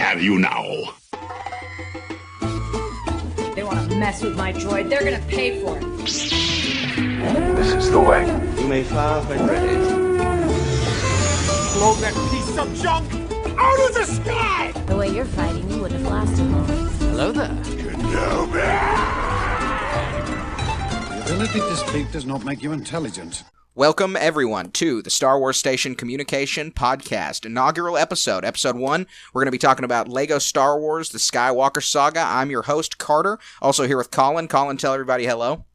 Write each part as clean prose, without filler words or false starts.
have you now. They want to mess with my droid. They're going to pay for it. This is the way. You may fire when ready. Blow that piece of junk out of the sky! The way you're fighting, you wouldn't have lasted long. Hello there. Kenobi! The ability to speak does not make you intelligent. Welcome, everyone, to the Star Wars Station Communication Podcast, inaugural episode. Episode 1, we're going to be talking about LEGO Star Wars, the Skywalker Saga. I'm your host, Carter, also here with Colin. Colin, tell everybody hello.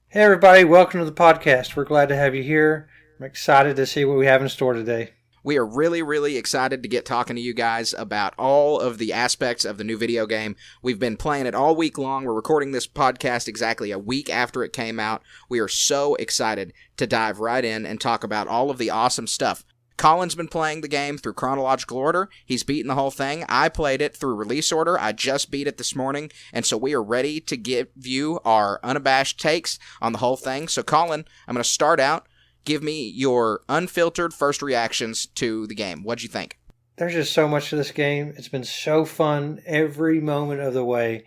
Hey, everybody. Welcome to the podcast. We're glad to have you here. I'm excited to see what we have in store today. We are really excited to get talking to you guys about all of the aspects of the new video game. We've been playing it all week long. We're recording this podcast exactly a week after it came out. We are so excited to dive right in and talk about all of the awesome stuff. Colin's been playing the game through chronological order. He's beaten the whole thing. I played it through release order. I just beat it this morning, and so we are ready to give you our unabashed takes on the whole thing. So, Colin, I'm going to start out. Give me your unfiltered first reactions to the game. What'd you think? There's just so much to this game. It's been so fun every moment of the way.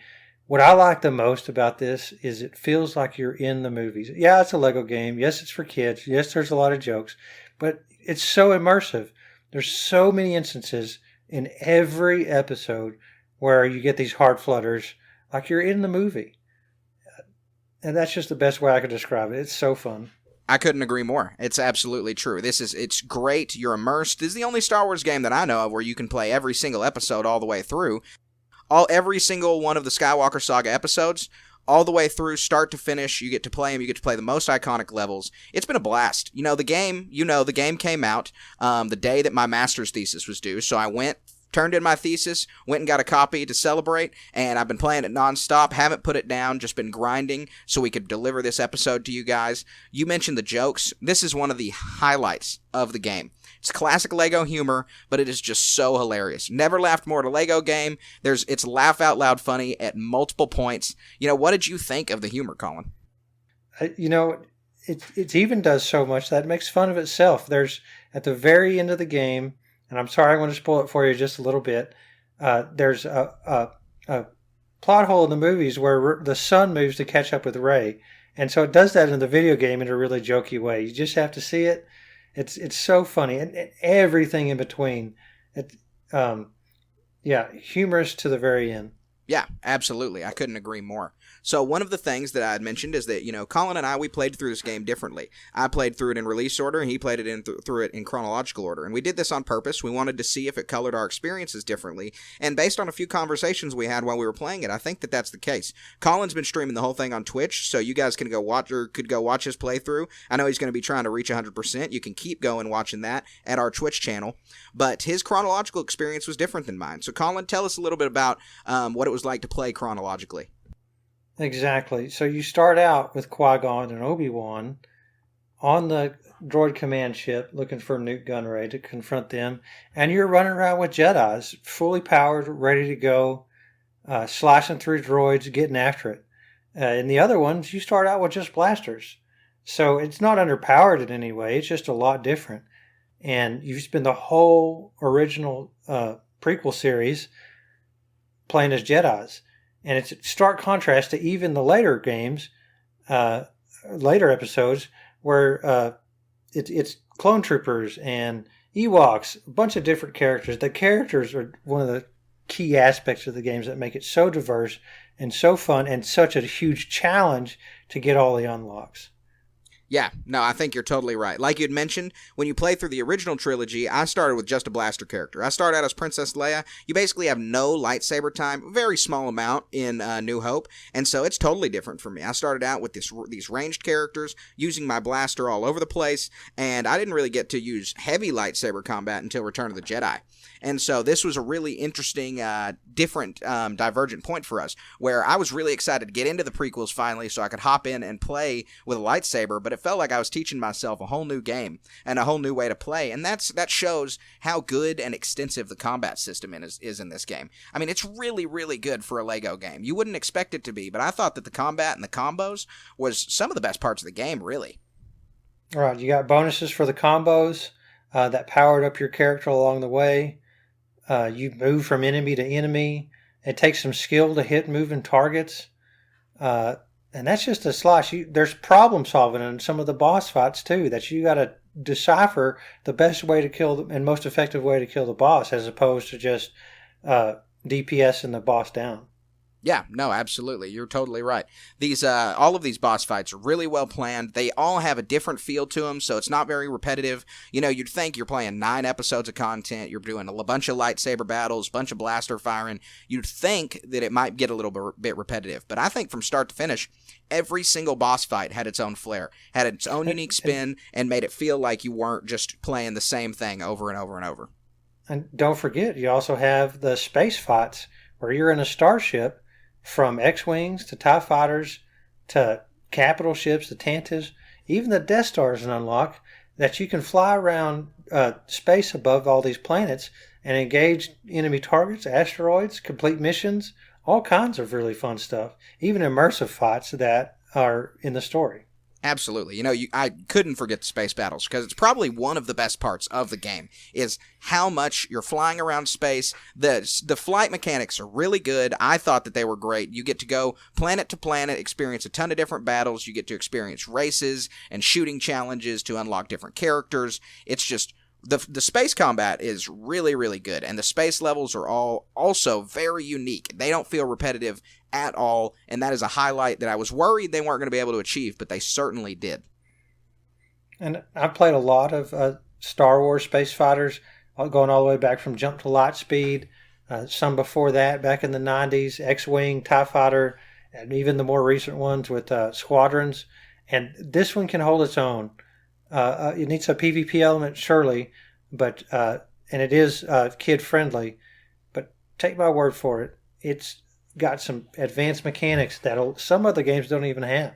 What I like the most about this is it feels like you're in the movies. Yeah, it's a Lego game. Yes, it's for kids. Yes, there's a lot of jokes. But it's so immersive. There's so many instances in every episode where you get these heart flutters like you're in the movie. And that's just the best way I could describe it. It's so fun. I couldn't agree more. It's absolutely true. It's great. You're immersed. This is the only Star Wars game that I know of where you can play every single episode all the way through. Every single one of the Skywalker Saga episodes, all the way through, start to finish, you get to play them. You get to play the most iconic levels. It's been a blast. The game came out the day that my master's thesis was due, so I turned in my thesis, went and got a copy to celebrate, and I've been playing it nonstop, haven't put it down, just been grinding so we could deliver this episode to you guys. You mentioned the jokes. This is one of the highlights of the game. It's classic LEGO humor, but it is just so hilarious. Never laughed more at a LEGO game. It's laugh out loud funny at multiple points. What did you think of the humor, Colin? It even does so much that it makes fun of itself. There's, at the very end of the game, and I'm sorry I'm going to spoil it for you just a little bit, there's a plot hole in the movies where the son moves to catch up with Rey. And so it does that in the video game in a really jokey way. You just have to see it. It's so funny. And everything in between. Humorous to the very end. Yeah, absolutely. I couldn't agree more. So one of the things that I had mentioned is that, Colin and I, we played through this game differently. I played through it in release order, and he played it through it in chronological order. And we did this on purpose. We wanted to see if it colored our experiences differently. And based on a few conversations we had while we were playing it, I think that that's the case. Colin's been streaming the whole thing on Twitch, so you guys could go watch his playthrough. I know he's going to be trying to reach 100%. You can keep going watching that at our Twitch channel. But his chronological experience was different than mine. So Colin, tell us a little bit about what it was like to play chronologically. Exactly. So you start out with Qui-Gon and Obi-Wan on the droid command ship looking for Nute Gunray to confront them. And you're running around with Jedis, fully powered, ready to go, slashing through droids, getting after it. In the other ones, you start out with just blasters. So it's not underpowered in any way. It's just a lot different. And you spend the whole original prequel series playing as Jedis. And it's a stark contrast to even the later games, later episodes, where it's clone troopers and Ewoks, a bunch of different characters. The characters are one of the key aspects of the games that make it so diverse and so fun and such a huge challenge to get all the unlocks. Yeah, no, I think you're totally right. Like you'd mentioned, when you play through the original trilogy, I started with just a blaster character. I started out as Princess Leia. You basically have no lightsaber time, very small amount in New Hope, and so it's totally different for me. I started out with these ranged characters, using my blaster all over the place, and I didn't really get to use heavy lightsaber combat until Return of the Jedi. And so this was a really interesting, different, divergent point for us, where I was really excited to get into the prequels finally so I could hop in and play with a lightsaber, but it felt like I was teaching myself a whole new game and a whole new way to play, and that shows how good and extensive the combat system is in this game. I mean, it's really, really good for a LEGO game. You wouldn't expect it to be, but I thought that the combat and the combos was some of the best parts of the game, really. All right, you got bonuses for the combos that powered up your character along the way. You move from enemy to enemy. It takes some skill to hit moving targets. And that's just a slice. There's problem solving in some of the boss fights too, that you got to decipher the best way to kill and most effective way to kill the boss, as opposed to just DPSing the boss down. Yeah, no, absolutely. You're totally right. These, all of these boss fights are really well planned. They all have a different feel to them, so it's not very repetitive. You know, you'd think you're playing 9 episodes of content, you're doing a bunch of lightsaber battles, bunch of blaster firing. You'd think that it might get a little bit repetitive, but I think from start to finish, every single boss fight had its own flair, had its own unique spin, and made it feel like you weren't just playing the same thing over and over and over. And don't forget, you also have the space fights where you're in a starship. From X-Wings to TIE Fighters to capital ships to Tantas, even the Death Star is an unlock that you can fly around space above all these planets and engage enemy targets, asteroids, complete missions, all kinds of really fun stuff, even immersive fights that are in the story. Absolutely. You know, I couldn't forget the space battles because it's probably one of the best parts of the game is how much you're flying around space. The flight mechanics are really good. I thought that they were great. You get to go planet to planet, experience a ton of different battles. You get to experience races and shooting challenges to unlock different characters. It's just the space combat is really, really good, and the space levels are all also very unique. They don't feel repetitive at all, and that is a highlight that I was worried they weren't going to be able to achieve, but they certainly did. And I've played a lot of Star Wars space fighters, going all the way back from Jump to Lightspeed, some before that, back in the 90s, X-Wing, TIE Fighter, and even the more recent ones with Squadrons. And this one can hold its own. It needs a PvP element, surely, but and it is kid-friendly. But take my word for it, it's got some advanced mechanics that some other games don't even have.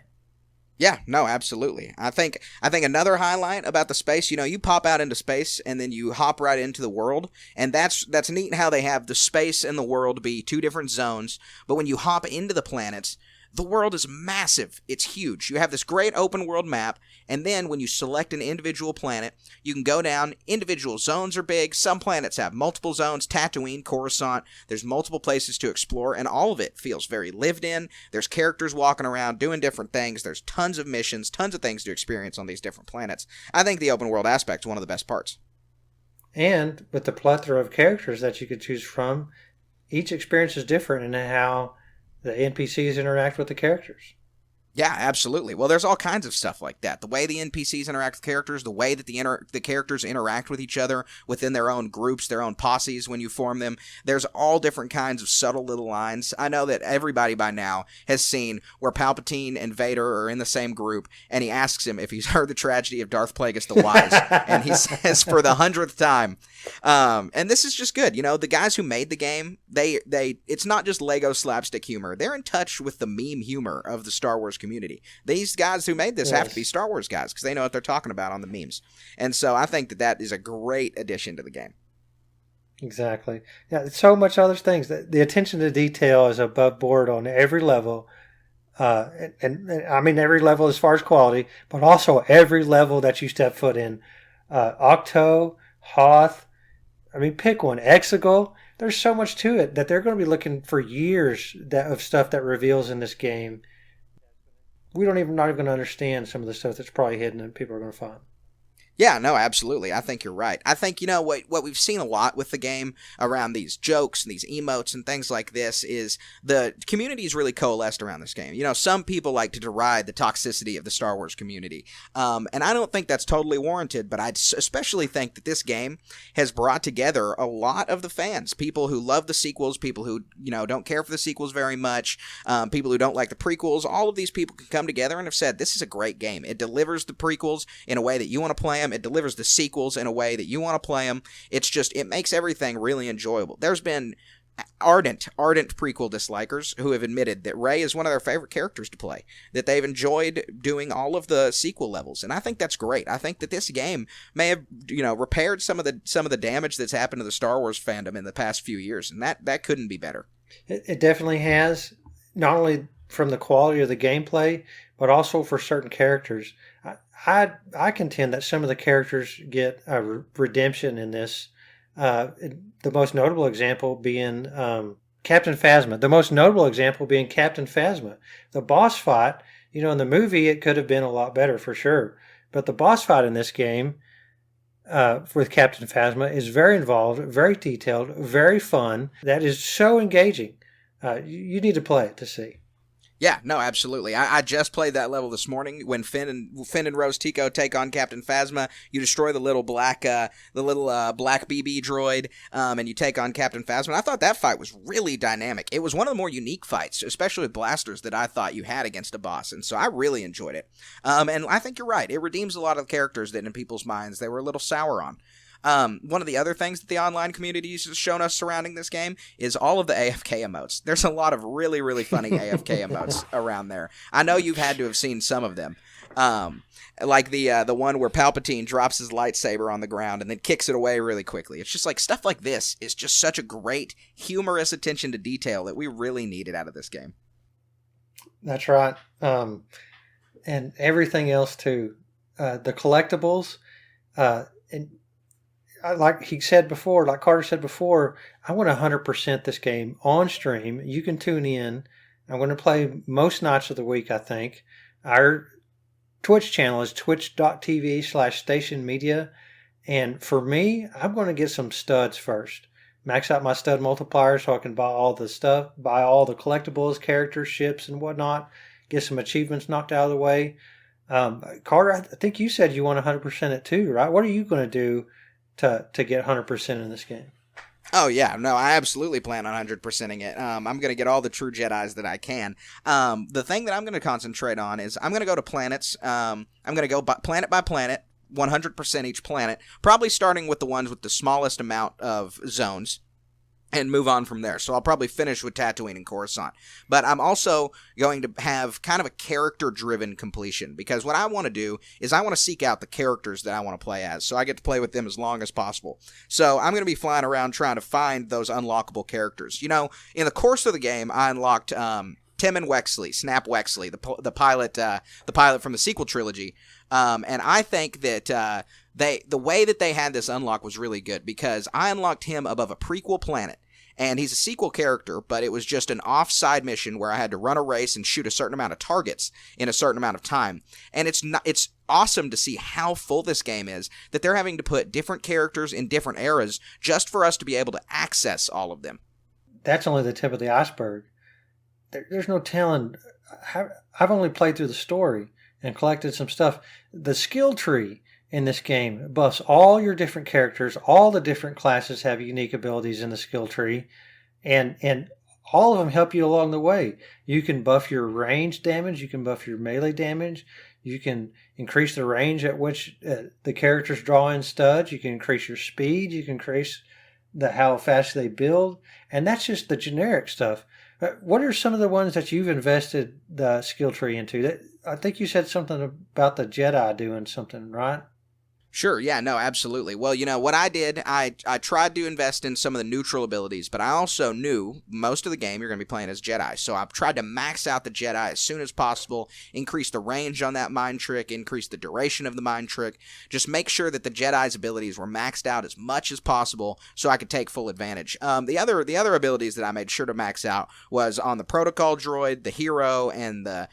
Yeah, no, absolutely. I think another highlight about the space, you know, you pop out into space and then you hop right into the world, and that's neat how they have the space and the world be 2 different zones, but when you hop into the planets, the world is massive. It's huge. You have this great open world map, and then when you select an individual planet, you can go down. Individual zones are big. Some planets have multiple zones. Tatooine, Coruscant. There's multiple places to explore, and all of it feels very lived in. There's characters walking around doing different things. There's tons of missions, tons of things to experience on these different planets. I think the open world aspect is one of the best parts. And with the plethora of characters that you could choose from, each experience is different in how the NPCs interact with the characters. Yeah, absolutely. Well, there's all kinds of stuff like that. The way the NPCs interact with characters, the way that the characters interact with each other within their own groups, their own posses when you form them. There's all different kinds of subtle little lines. I know that everybody by now has seen where Palpatine and Vader are in the same group, and he asks him if he's heard the tragedy of Darth Plagueis the Wise, and he says for the 100th time. And this is just good. You know, the guys who made the game, it's not just Lego slapstick humor. They're in touch with the meme humor of the Star Wars community. These guys who made this have to be Star Wars guys because they know what they're talking about on the memes. And so I think that is a great addition to the game. Exactly. Yeah, so much other things. The attention to detail is above board on every level. And I mean every level as far as quality, but also every level that you step foot in. Octo, Hoth, I mean, pick one. Exegol. There's so much to it that they're going to be looking for years of stuff that reveals in this game. We're not even going to understand some of the stuff that's probably hidden and people are going to find. Yeah, no, absolutely. I think you're right. I think, you know, what we've seen a lot with the game around these jokes and these emotes and things like this is the community's really coalesced around this game. You know, some people like to deride the toxicity of the Star Wars community. And I don't think that's totally warranted, but I especially think that this game has brought together a lot of the fans, people who love the sequels, people who, you know, don't care for the sequels very much, people who don't like the prequels. All of these people can come together and have said, this is a great game. It delivers the prequels in a way that you want to play them. It delivers the sequels in a way that you want to play them. It's just, it makes everything really enjoyable. There's been ardent prequel dislikers who have admitted that Rey is one of their favorite characters to play, that they've enjoyed doing all of the sequel levels, and I think that's great. I think that this game may have, you know, repaired some of the damage that's happened to the Star Wars fandom in the past few years, and that couldn't be better. It definitely has, not only from the quality of the gameplay, but also for certain characters. I contend that some of the characters get a redemption in this The most notable example being Captain Phasma. The most notable example being Captain Phasma. The boss fight, in the movie it could have been a lot better for sure. But the boss fight in this game with Captain Phasma is very involved, very detailed, very fun. That is so engaging. You need to play it to see. Yeah, no, absolutely. I just played that level this morning when Finn and Rose Tico take on Captain Phasma. You destroy the little black BB droid, and you take on Captain Phasma. And I thought that fight was really dynamic. It was one of the more unique fights, especially with blasters, that I thought you had against a boss, and so I really enjoyed it. And I think you're right. It redeems a lot of characters that in people's minds they were a little sour on. One of the other things that the online community has shown us surrounding this game is all of the AFK emotes. There's a lot of really, really funny AFK emotes around there. I know you've had to have seen some of them. Like the one where Palpatine drops his lightsaber on the ground and then kicks it away really quickly. It's just like stuff like this is just such a great, humorous attention to detail that we really needed out of this game. That's right. And everything else too. The collectibles, and like he said before, like Carter said before, I want to 100% this game on stream. You can tune in. I'm going to play most nights of the week, I think. Our Twitch channel is twitch.tv/station media. And for me, I'm going to get some studs first. Max out my stud multiplier so I can buy all the stuff, buy all the collectibles, characters, ships, and whatnot. Get some achievements knocked out of the way. Carter, I think you said you want 100% it too, right? What are you going to do to get 100% in this game? Oh, yeah. No, I absolutely plan on 100%ing it. I'm going to get all the true Jedis that I can. The thing that I'm going to concentrate on is I'm going to go to planets. I'm going to go planet by planet, 100% each planet, probably starting with the ones with the smallest amount of zones, and move on from there. So I'll probably finish with Tatooine and Coruscant. But I'm also going to have kind of a character-driven completion, because what I want to do is I want to seek out the characters that I want to play as, so I get to play with them as long as possible. So I'm going to be flying around trying to find those unlockable characters. In the course of the game, I unlocked Tim and Wexley, Snap Wexley, the pilot from the sequel trilogy. And I think that the way that they had this unlock was really good, because I unlocked him above a prequel planet. And he's a sequel character, but it was just an off-side mission where I had to run a race and shoot a certain amount of targets in a certain amount of time. And it's awesome to see how full this game is, that they're having to put different characters in different eras just for us to be able to access all of them. That's only the tip of the iceberg. There's no telling. I've only played through the story and collected some stuff. The skill tree in this game buffs all your different characters. All the different classes have unique abilities in the skill tree, and all of them help you along the way. You can buff your range damage. You can buff your melee damage. You can increase the range at which the characters draw in studs. You can increase your speed. You can increase how fast they build. And that's just the generic stuff. What are some of the ones that you've invested the skill tree into? I think you said something about the Jedi doing something, right? Sure, yeah, no, absolutely. Well, what I did, I tried to invest in some of the neutral abilities, but I also knew most of the game you're going to be playing as Jedi, so I've tried to max out the Jedi as soon as possible, increase the range on that mind trick, increase the duration of the mind trick, just make sure that the Jedi's abilities were maxed out as much as possible so I could take full advantage. The other abilities that I made sure to max out was on the Protocol droid, the Hero, and the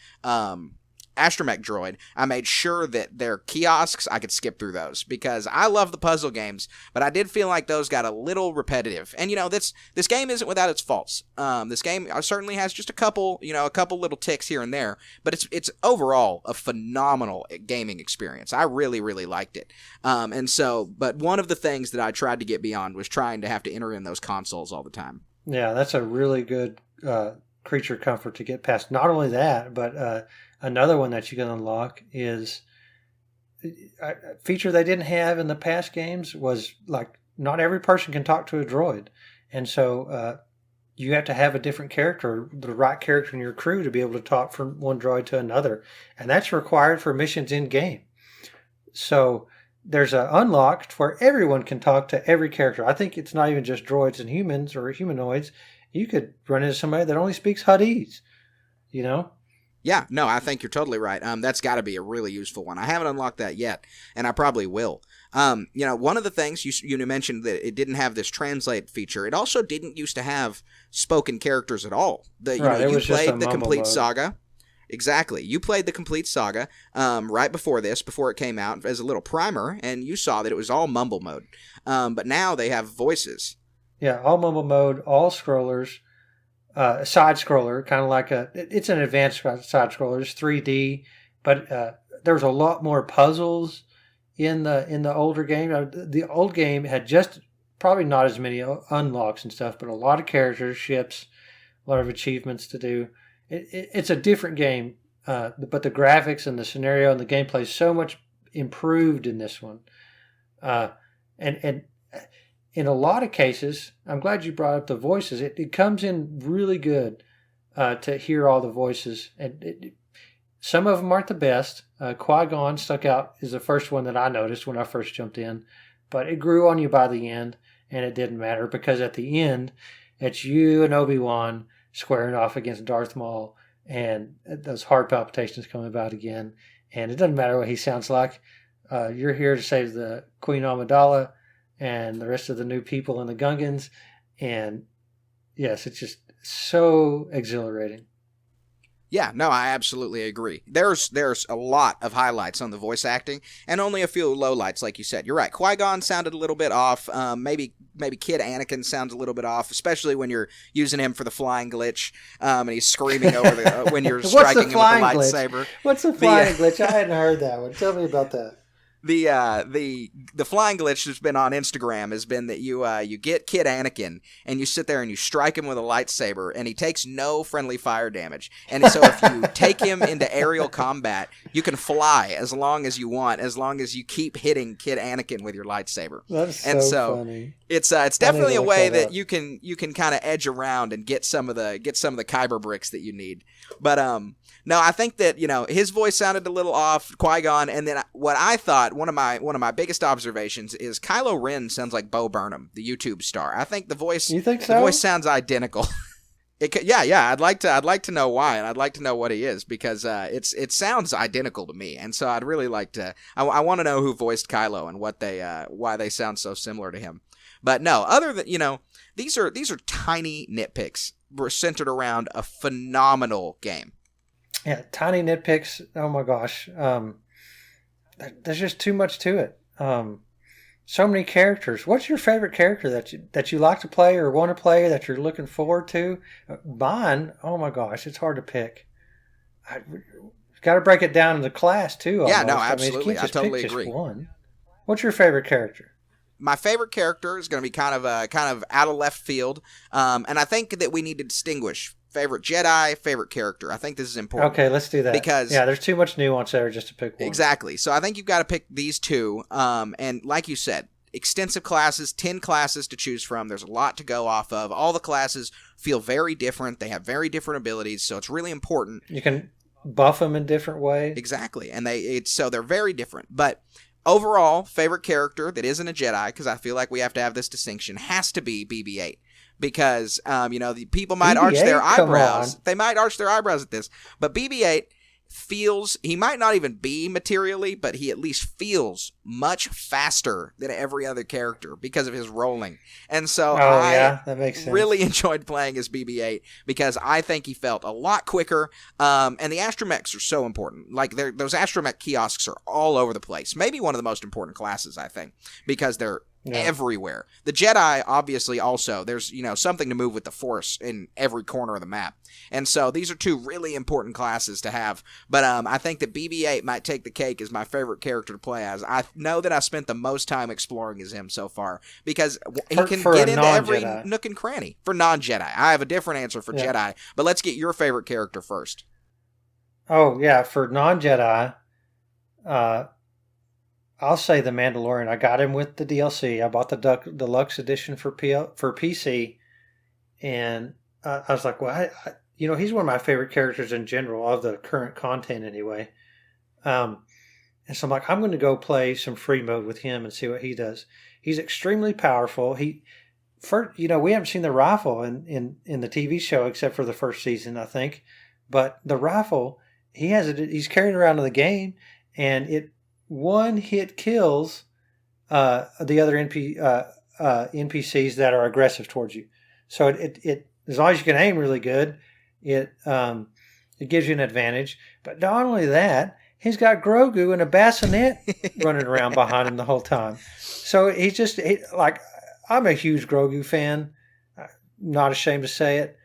Astromech droid. I made sure that their kiosks, I could skip through those, because I love the puzzle games, but I did feel like those got a little repetitive. And this game isn't without its faults. This game certainly has just a couple little ticks here and there, but it's overall a phenomenal gaming experience. I really, really liked it. But one of the things that I tried to get beyond was trying to have to enter in those consoles all the time. Yeah, that's a really good creature comfort to get past. Not only that, but another one that you can unlock is a feature they didn't have in the past games was, like, not every person can talk to a droid. And so you have to have a different character, the right character in your crew, to be able to talk from one droid to another. And that's required for missions in game. So there's an unlock where everyone can talk to every character. I think it's not even just droids and humans or humanoids. You could run into somebody that only speaks Huttese, Yeah, no, I think you're totally right. That's got to be a really useful one. I haven't unlocked that yet, and I probably will. One of the things you mentioned that it didn't have this translate feature. It also didn't used to have spoken characters at all. You played the complete mode. saga. Exactly. You played the complete saga right before it came out as a little primer, and you saw that it was all mumble mode. But now they have voices. Yeah, all mumble mode, all scrollers, side scroller, kind of like it's an advanced side scroller. It's 3D, but there's a lot more puzzles in the older game. The old game had just probably not as many unlocks and stuff, but a lot of characters, ships, a lot of achievements to do. It's a different game, but the graphics and the scenario and the gameplay is so much improved in this one. And in a lot of cases, I'm glad you brought up the voices. It comes in really good to hear all the voices. And some of them aren't the best. Qui-Gon stuck out is the first one that I noticed when I first jumped in. But it grew on you by the end, and it didn't matter because at the end, it's you and Obi-Wan squaring off against Darth Maul, and those heart palpitations come about again. And it doesn't matter what he sounds like. You're here to save the Queen Amidala and the rest of the new people in the Gungans. And yes, it's just so exhilarating. Yeah, no, I absolutely agree. There's a lot of highlights on the voice acting, and only a few lowlights, like you said. You're right. Qui-Gon sounded a little bit off. Maybe Kid Anakin sounds a little bit off, especially when you're using him for the flying glitch, and he's screaming over when you're striking him with the lightsaber. What's the flying glitch? I hadn't heard that one. Tell me about that. The flying glitch that's been on Instagram has been that you get Kid Anakin and you sit there and you strike him with a lightsaber and he takes no friendly fire damage. And so if you take him into aerial combat, you can fly as long as you want, as long as you keep hitting Kid Anakin with your lightsaber. That's so funny. It's definitely a way that you can kind of edge around and get some of the Kyber bricks that you need. But no, I think that his voice sounded a little off, Qui-Gon, and then what I thought one of my biggest observations is Kylo Ren sounds like Bo Burnham, the YouTube star. I think the voice. You think so? The voice sounds identical. Yeah. I'd like to know why, and I'd like to know what he is because it sounds identical to me, and so I'd really like to. I want to know who voiced Kylo and why they sound so similar to him. But no, other than these are tiny nitpicks centered around a phenomenal game. Yeah, tiny nitpicks. Oh my gosh, there's just too much to it. So many characters. What's your favorite character that you like to play or want to play that you're looking forward to? Mine. Oh my gosh, it's hard to pick. Got to break it down into class too. Almost. Yeah, no, absolutely. I totally agree. One. What's your favorite character? My favorite character is going to be kind of out of left field, and I think that we need to distinguish favorite Jedi, favorite character. I think this is important. Okay, let's do that. Because there's too much nuance there just to pick one. Exactly. So I think you've got to pick these two. And like you said, extensive classes, 10 classes to choose from. There's a lot to go off of. All the classes feel very different. They have very different abilities, so it's really important. You can buff them in different ways. Exactly. And so they're very different. But overall, favorite character that isn't a Jedi, because I feel like we have to have this distinction, has to be BB-8. Because, the people might arch their eyebrows. They might arch their eyebrows at this. But BB-8 he might not even be materially, but he at least feels much faster than every other character because of his rolling. And so that makes sense. Really enjoyed playing as BB-8 because I think he felt a lot quicker. And the astromechs are so important. Like those astromech kiosks are all over the place. Maybe one of the most important classes, I think, because they're everywhere. The Jedi, obviously, also, there's, something to move with the Force in every corner of the map. And so these are two really important classes to have. But I think that BB-8 might take the cake as my favorite character to play as. I know that I spent the most time exploring as him so far because he can get into every nook and cranny. For non-Jedi. I have a different answer for Jedi, but let's get your favorite character first. Oh, yeah, for non-Jedi, I'll say the Mandalorian. I got him with the DLC. I bought the deluxe edition for PC, and I was like, well, he's one of my favorite characters in general of the current content anyway. And so I'm like, I'm going to go play some free mode with him and see what he does. He's extremely powerful. We haven't seen the rifle in the TV show except for the first season, I think. But the rifle, he's carrying around in the game, and it one hit kills the other NPCs that are aggressive towards you. So it as long as you can aim really good, it gives you an advantage. But not only that, he's got Grogu and a bassinet running around behind him the whole time. So I'm a huge Grogu fan. Not ashamed to say it.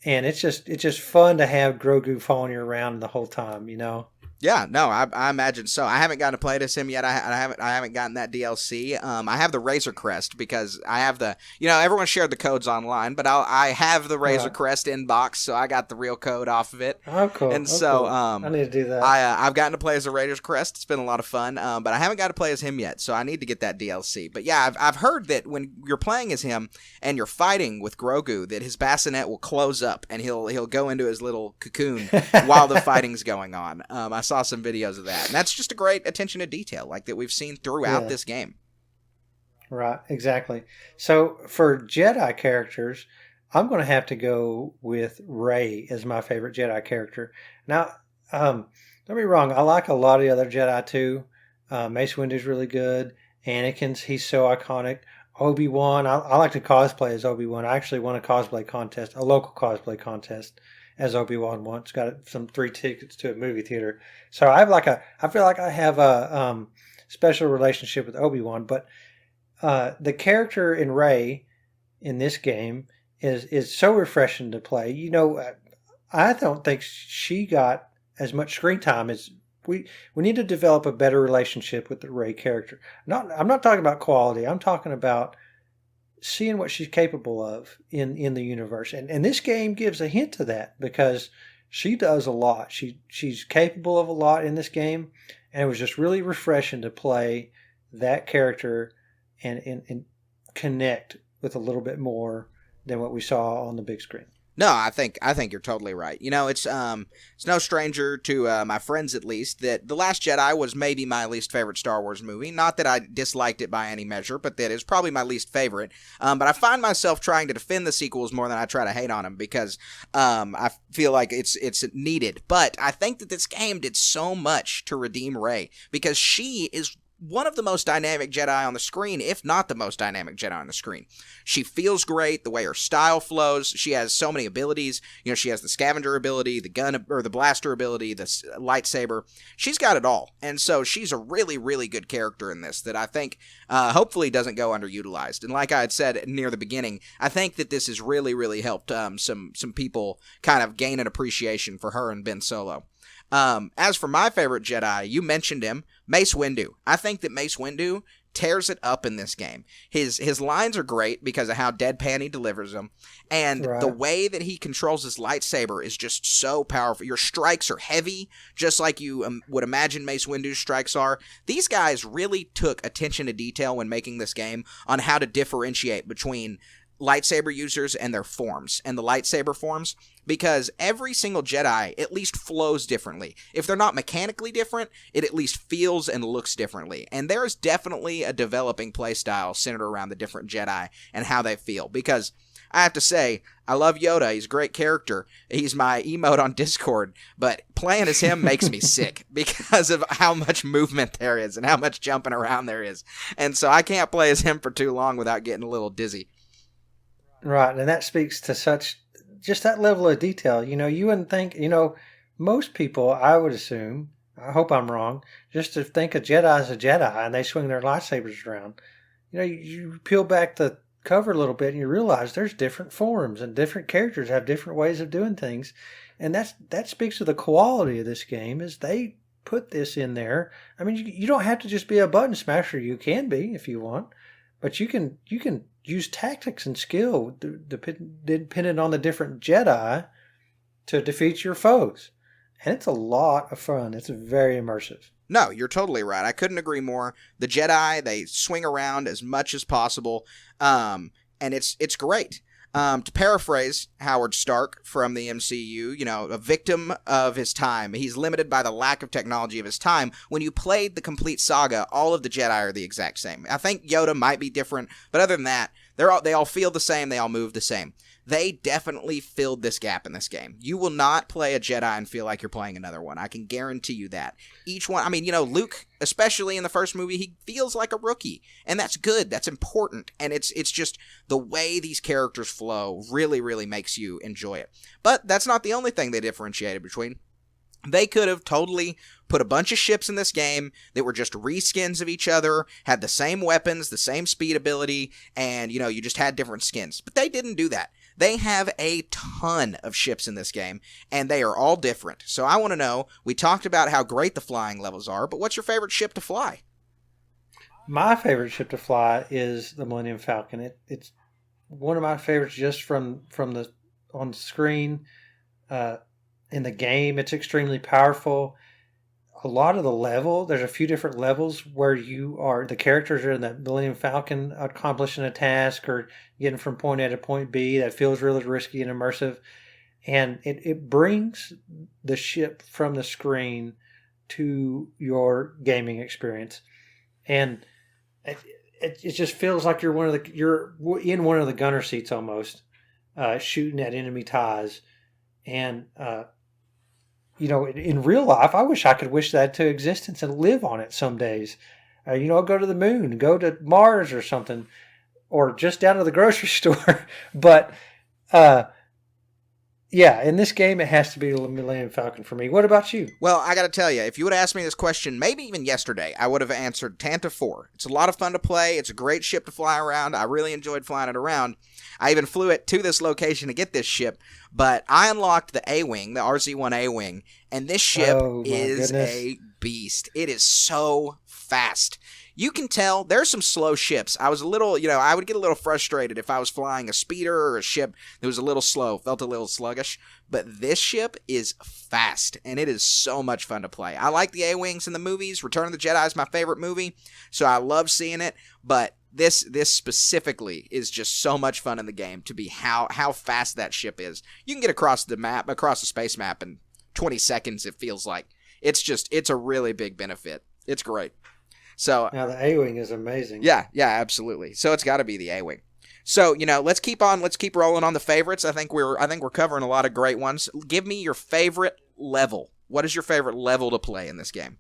And it's just fun to have Grogu following you around the whole time, you know? Yeah, no, I imagine so. I haven't gotten to play as him yet. I haven't gotten that DLC. I have the Razor Crest because I have the, everyone shared the codes online, but I have the Razor Crest inbox, so I got the real code off of it. Oh, cool. And so I need to do that. I've gotten to play as the Razor Crest. It's been a lot of fun, but I haven't got to play as him yet, so I need to get that DLC. But yeah, I've heard that when you're playing as him and you're fighting with Grogu, that his bassinet will close up and he'll go into his little cocoon while the fighting's going on. I saw some videos of that, and that's just a great attention to detail like that we've seen throughout this game. Right, exactly. So for Jedi characters, I'm going to have to go with Rey as my favorite Jedi character. Now, don't be wrong, I like a lot of the other Jedi too. Mace Windu's really good. Anakin's, he's so iconic. Obi-Wan, I like to cosplay as Obi-Wan. I actually won a cosplay contest, a local cosplay contest as Obi-Wan once. Got some 3 tickets to a movie theater. So I feel like I have a special relationship with Obi-Wan. But the character in Rey in this game is so refreshing to play. You know, I don't think she got as much screen time as we need to develop a better relationship with the Rey character. I'm not talking about quality. I'm talking about seeing what she's capable of in the universe. And this game gives a hint to that because she does a lot. She's capable of a lot in this game, and it was just really refreshing to play that character and connect with a little bit more than what we saw on the big screen. No, I think you're totally right. You know, it's no stranger to my friends, at least, that The Last Jedi was maybe my least favorite Star Wars movie. Not that I disliked it by any measure, but that it's probably my least favorite. But I find myself trying to defend the sequels more than I try to hate on them because I feel like it's needed. But I think that this game did so much to redeem Rey because she is one of the most dynamic Jedi on the screen, if not the most dynamic Jedi on the screen. She feels great, the way her style flows. She has so many abilities. You know, she has the scavenger ability, the gun or the blaster ability, the lightsaber. She's got it all. And so she's a really, really good character in this that I think hopefully doesn't go underutilized. And like I had said near the beginning, I think that this has really, really helped some people kind of gain an appreciation for her and Ben Solo. As for my favorite Jedi, you mentioned him, Mace Windu. I think that Mace Windu tears it up in this game. His lines are great because of how deadpan he delivers them, and the way that he controls his lightsaber is just so powerful. Your strikes are heavy, just like you would imagine Mace Windu's strikes are. These guys really took attention to detail when making this game on how to differentiate between lightsaber users and their forms and the lightsaber forms, because every single Jedi at least flows differently. If they're not mechanically different, it at least feels and looks differently. And there is definitely a developing playstyle centered around the different Jedi and how they feel, because I have to say, I love Yoda. He's a great character. He's my emote on Discord, but playing as him makes me sick because of how much movement there is and how much jumping around there is. And so I can't play as him for too long without getting a little dizzy. Right, and that speaks to just that level of detail. You know, you wouldn't think, most people, I would assume, I hope I'm wrong, just to think a Jedi is a Jedi and they swing their lightsabers around. You know, you peel back the cover a little bit and you realize there's different forms and different characters have different ways of doing things. And that speaks to the quality of this game is they put this in there. I mean, you don't have to just be a button smasher. You can be if you want, but you can use tactics and skill depending on the different Jedi to defeat your foes. And it's a lot of fun. It's very immersive. No, you're totally right. I couldn't agree more. The Jedi, they swing around as much as possible, and it's great. To paraphrase Howard Stark from the MCU, a victim of his time. He's limited by the lack of technology of his time. When you played the complete saga, all of the Jedi are the exact same. I think Yoda might be different, but other than that, They all feel the same. They all move the same. They definitely filled this gap in this game. You will not play a Jedi and feel like you're playing another one. I can guarantee you that. Each one, I mean, Luke, especially in the first movie, he feels like a rookie. And that's good. That's important. And it's just the way these characters flow really, really makes you enjoy it. But that's not the only thing they differentiated between. They could have totally put a bunch of ships in this game that were just reskins of each other, had the same weapons, the same speed ability, and, you just had different skins. But they didn't do that. They have a ton of ships in this game, and they are all different. So I want to know, we talked about how great the flying levels are, but what's your favorite ship to fly? My favorite ship to fly is the Millennium Falcon. It's one of my favorites just from the on the screen. In the game, it's extremely powerful. A lot of the level, there's a few different levels where the characters are in the Millennium Falcon accomplishing a task or getting from point A to point B that feels really risky and immersive. And it brings the ship from the screen to your gaming experience. And it just feels like you're in one of the gunner seats almost, shooting at enemy ties. And, in real life, I wish I could wish that to existence and live on it some days. Go to the moon, go to Mars or something, or just down to the grocery store. But, in this game, it has to be the Millennium Falcon for me. What about you? Well, I got to tell you, if you would have asked me this question, maybe even yesterday, I would have answered Tantive 4. It's a lot of fun to play. It's a great ship to fly around. I really enjoyed flying it around. I even flew it to this location to get this ship, but I unlocked the A-Wing, the RZ-1 A-Wing, and this ship is a beast. It is so fast. You can tell there's some slow ships. I was a little, I would get a little frustrated if I was flying a speeder or a ship that was a little slow, felt a little sluggish. But this ship is fast, and it is so much fun to play. I like the A-Wings in the movies. Return of the Jedi is my favorite movie, so I love seeing it. But this specifically is just so much fun in the game to be how fast that ship is. You can get across the space map in 20 seconds, it feels like. It's a really big benefit. It's great. So now the A-Wing is amazing. Yeah, absolutely. So it's got to be the A-Wing. So, let's keep rolling on the favorites. I think we're covering a lot of great ones. Give me your favorite level. What is your favorite level to play in this game?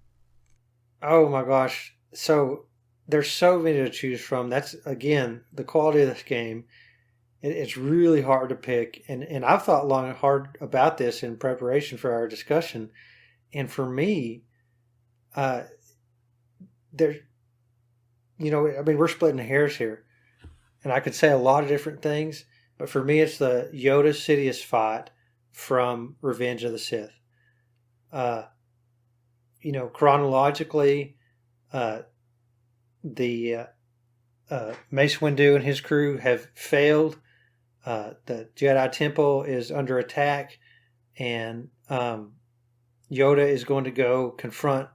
Oh my gosh. So there's so many to choose from. That's, again, the quality of this game. It's really hard to pick. And I've thought long and hard about this in preparation for our discussion. And for me, we're splitting hairs here. And I could say a lot of different things. But for me, it's the Yoda Sidious fight from Revenge of the Sith. Chronologically, the Mace Windu and his crew have failed. The Jedi Temple is under attack, and Yoda is going to go confront,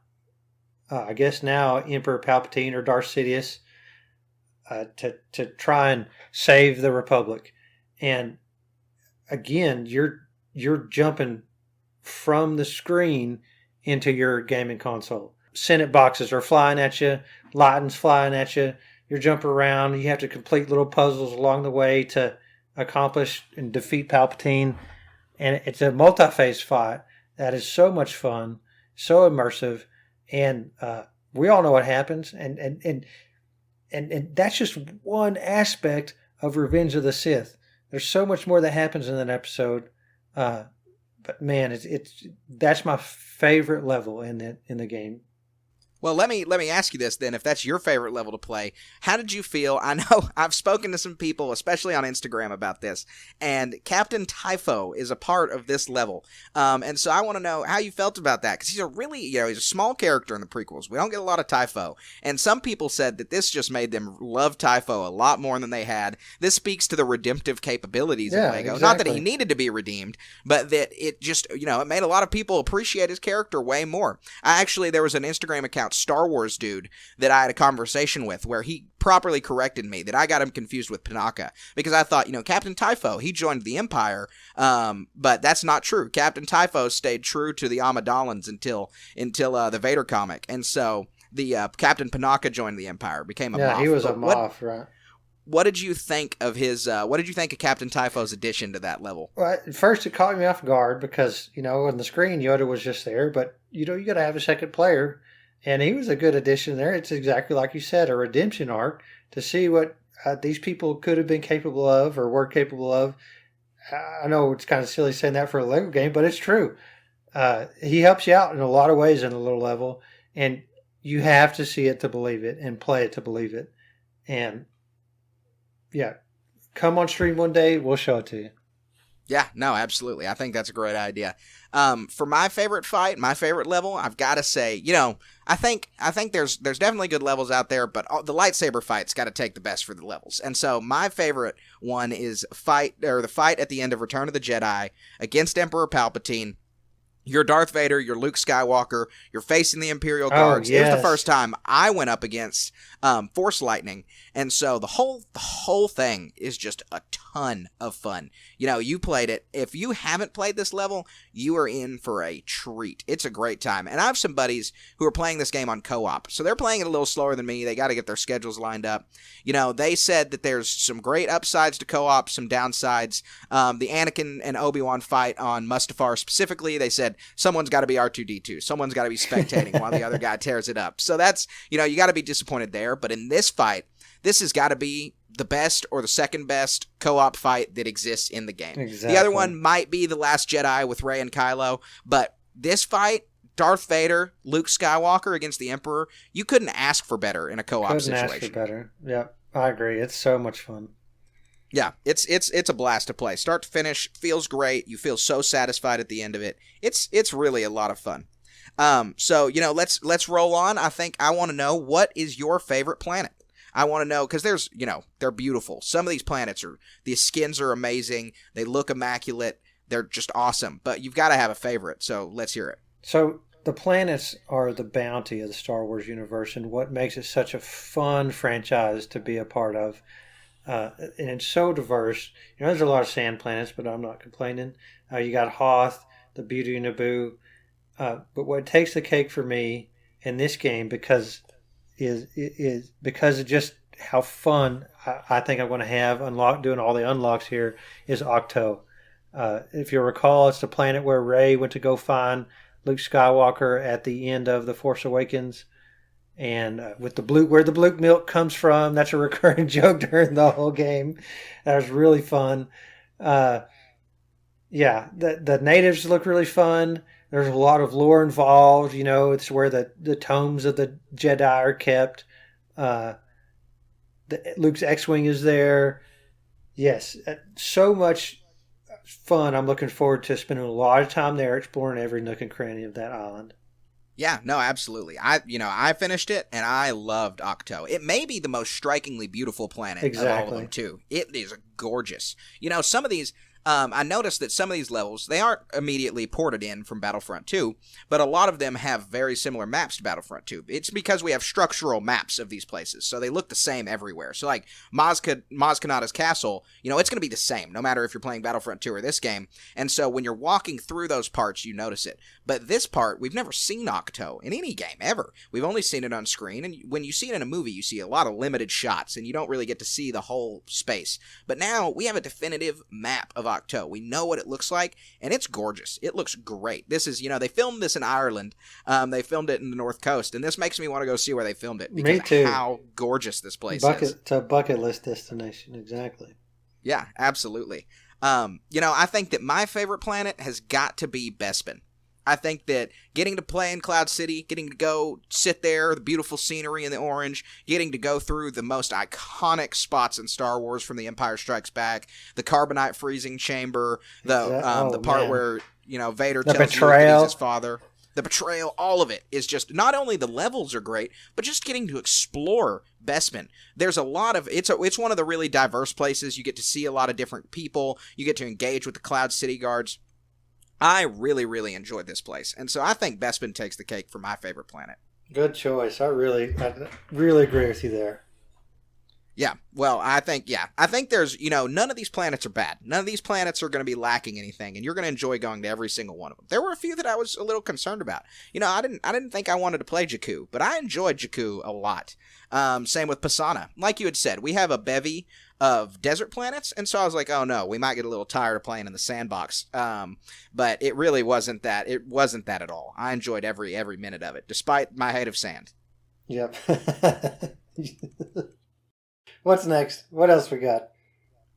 I guess now, Emperor Palpatine or Darth Sidious to try and save the Republic. And again, you're jumping from the screen into your gaming console. Senate boxes are flying at you, lightning's flying at you. You're jumping around. You have to complete little puzzles along the way to accomplish and defeat Palpatine. And it's a multi-phase fight that is so much fun, so immersive, and we all know what happens. And that's just one aspect of Revenge of the Sith. There's so much more that happens in that episode. But man, that's my favorite level in the game. Well, let me ask you this then. If that's your favorite level to play, how did you feel? I know I've spoken to some people, especially on Instagram, about this, and Captain Typho is a part of this level. And so I want to know how you felt about that, because he's a really, he's a small character in the prequels. We don't get a lot of Typho, and some people said that this just made them love Typho a lot more than they had. This speaks to the redemptive capabilities of Lego. Exactly. Not that he needed to be redeemed, but that it just, it made a lot of people appreciate his character way more. There was an Instagram account, Star Wars Dude, that I had a conversation with where he properly corrected me that I got him confused with Panaka, because I thought, Captain Typho, he joined the Empire, but that's not true. Captain Typho stayed true to the Amidalans until the Vader comic, and so the Captain Panaka joined the Empire, became a Moff. Yeah, he was a Moff, right? what did you think of what did you think of Captain Typho's addition to that level? Well, at first it caught me off guard because, on the screen Yoda was just there, but, you got to have a second player. And he was a good addition there. It's exactly like you said, a redemption arc to see what these people could have been capable of or were capable of. I know it's kind of silly saying that for a Lego game, but it's true. He helps you out in a lot of ways in a little level, and you have to see it to believe it and play it to believe it. And yeah, come on stream one day, we'll show it to you. Yeah, no, absolutely. I think that's a great idea. For my favorite fight, my favorite level, I've got to say, I think there's definitely good levels out there, but the lightsaber fight's got to take the best for the levels. And so my favorite one is the fight at the end of Return of the Jedi against Emperor Palpatine. You're Darth Vader, you're Luke Skywalker, you're facing the Imperial Guards. Yes. It was the first time I went up against Force Lightning, and so the whole thing is just a ton of fun. You played it. If you haven't played this level, you are in for a treat. It's a great time. And I have some buddies who are playing this game on co-op, so they're playing it a little slower than me. They got to get their schedules lined up. They said that there's some great upsides to co-op, some downsides. The Anakin and Obi-Wan fight on Mustafar specifically, they said, someone's got to be R2-D2. Someone's got to be spectating while the other guy tears it up. So that's, you got to be disappointed there. But in this fight, this has got to be the best or the second best co-op fight that exists in the game. Exactly. The other one might be The Last Jedi with Rey and Kylo. But this fight, Darth Vader, Luke Skywalker against the Emperor, you couldn't ask for better in a co-op situation. Couldn't ask for better. Yeah, I agree. It's so much fun. Yeah, it's a blast to play. Start to finish, feels great. You feel so satisfied at the end of it. It's really a lot of fun. So let's roll on. I think I want to know, what is your favorite planet? I want to know, because there's, they're beautiful. Some of these planets the skins are amazing. They look immaculate. They're just awesome. But you've got to have a favorite. So let's hear it. So the planets are the bounty of the Star Wars universe, and what makes it such a fun franchise to be a part of. And it's so diverse. There's a lot of sand planets, but I'm not complaining. You got Hoth, the Beauty and Naboo. But what takes the cake for me in this game, because of just how fun I think I'm going to have doing all the unlocks here, is Octo. If you recall, it's the planet where Rey went to go find Luke Skywalker at the end of The Force Awakens. And with where the blue milk comes from, that's a recurring joke during the whole game. That was really fun. The natives look really fun. There's a lot of lore involved. It's where the tomes of the Jedi are kept. Luke's X-Wing is there. Yes, so much fun. I'm looking forward to spending a lot of time there exploring every nook and cranny of that island. Yeah, no, absolutely. I finished it and I loved Octo. It may be the most strikingly beautiful planet of all of them too. It is gorgeous. Some of these, I noticed that some of these levels, they aren't immediately ported in from Battlefront 2, but a lot of them have very similar maps to Battlefront 2. It's because we have structural maps of these places, so they look the same everywhere. So like Maz Kanata's castle, it's going to be the same, no matter if you're playing Battlefront 2 or this game. And so when you're walking through those parts, you notice it. But this part, we've never seen Octo in any game, ever. We've only seen it on screen, and when you see it in a movie, you see a lot of limited shots, and you don't really get to see the whole space. But now, we have a definitive map of Octo. We know what it looks like, and it's gorgeous. It looks great. This is, they filmed this in Ireland. They filmed it in the North Coast, and this makes me want to go see where they filmed it, because me too. of how gorgeous this place is. It's a bucket list destination, exactly. Yeah, absolutely. I think that my favorite planet has got to be Bespin. I think that getting to play in Cloud City, getting to go sit there, the beautiful scenery in the orange, getting to go through the most iconic spots in Star Wars from The Empire Strikes Back, the Carbonite freezing chamber, the part where, Vader tells Luke that he's his father. The betrayal, all of it is just, not only the levels are great, but just getting to explore Bespin. There's a lot of, it's one of the really diverse places. You get to see a lot of different people. You get to engage with the Cloud City guards. I really, really enjoyed this place. And so I think Bespin takes the cake for my favorite planet. Good choice. I really agree with you there. Yeah, well, I think there's, none of these planets are bad. None of these planets are going to be lacking anything, and you're going to enjoy going to every single one of them. There were a few that I was a little concerned about. I didn't think I wanted to play Jakku, but I enjoyed Jakku a lot. Same with Pisana. Like you had said, we have a bevy of desert planets, and so I was like, oh no, we might get a little tired of playing in the sandbox. But it really wasn't that. It wasn't that at all. I enjoyed every minute of it, despite my hate of sand. Yep. What's next? What else we got?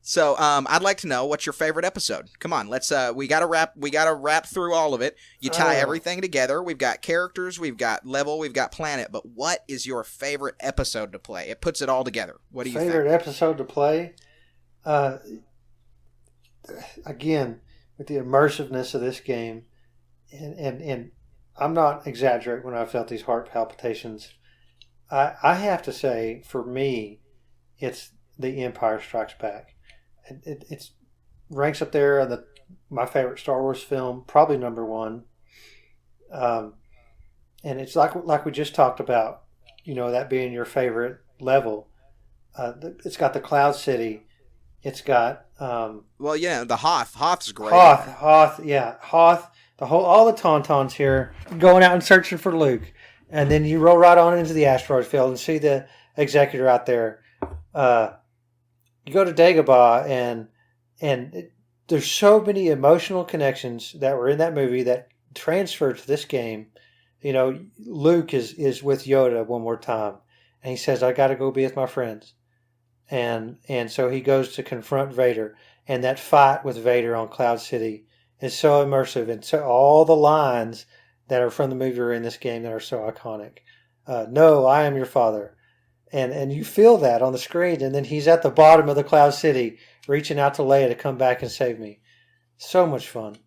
So, I'd like to know what's your favorite episode. Come on, let's. We gotta wrap through all of it. You tie everything together. We've got characters, we've got level, we've got planet. But what is your favorite episode to play? It puts it all together. What do you think? Favorite episode to play? Again, with the immersiveness of this game, and I'm not exaggerating when I felt these heart palpitations. I have to say, for me, it's The Empire Strikes Back. It's ranks up there on my favorite Star Wars film, probably number one. And it's like we just talked about, that being your favorite level. It's got the Cloud City. It's got the Hoth. Hoth's great. Hoth. All the Tauntauns here going out and searching for Luke, and then you roll right on into the asteroid field and see the Executor out there. You go to Dagobah, and there's so many emotional connections that were in that movie that transferred to this game. Luke is with Yoda one more time, and he says, "I got to go be with my friends," and so he goes to confront Vader, and that fight with Vader on Cloud City is so immersive, and so all the lines that are from the movie are in this game that are so iconic. No, I am your father. And you feel that on the screen, and then he's at the bottom of the Cloud City reaching out to Leia to come back and save me. So much fun.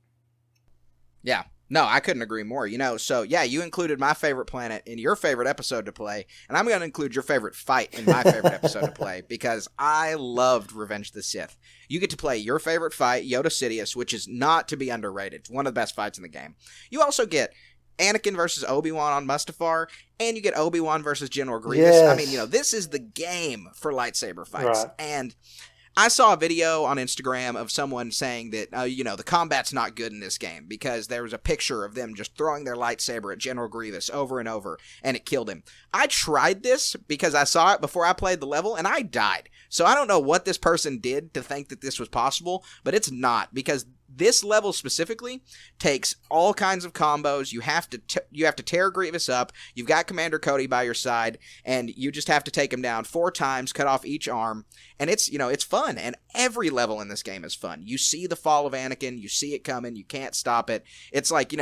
Yeah. No, I couldn't agree more. So yeah, you included my favorite planet in your favorite episode to play, and I'm going to include your favorite fight in my favorite episode to play, because I loved Revenge of the Sith. You get to play your favorite fight, Yoda Sidious, which is not to be underrated. It's one of the best fights in the game. You also get Anakin versus Obi-Wan on Mustafar, and you get Obi-Wan versus General Grievous. Yes. I mean, this is the game for lightsaber fights. Right. And I saw a video on Instagram of someone saying that, the combat's not good in this game because there was a picture of them just throwing their lightsaber at General Grievous over and over, and it killed him. I tried this because I saw it before I played the level, and I died. So I don't know what this person did to think that this was possible, but it's not, because this level specifically takes all kinds of combos. You have to tear Grievous up. You've got Commander Cody by your side, and you just have to take him down 4 times, cut off each arm, and it's fun. And every level in this game is fun. You see the fall of Anakin, you see it coming, you can't stop it. It's like,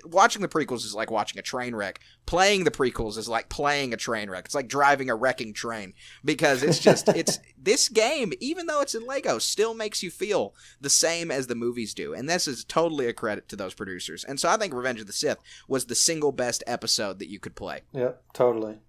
watching the prequels is like watching a train wreck. Playing the prequels is like playing a train wreck. It's like driving a wrecking train, because it's this game, even though it's in Lego, still makes you feel the same as the movies do. And this is totally a credit to those producers. And so I think Revenge of the Sith was the single best episode that you could play. Yep, totally.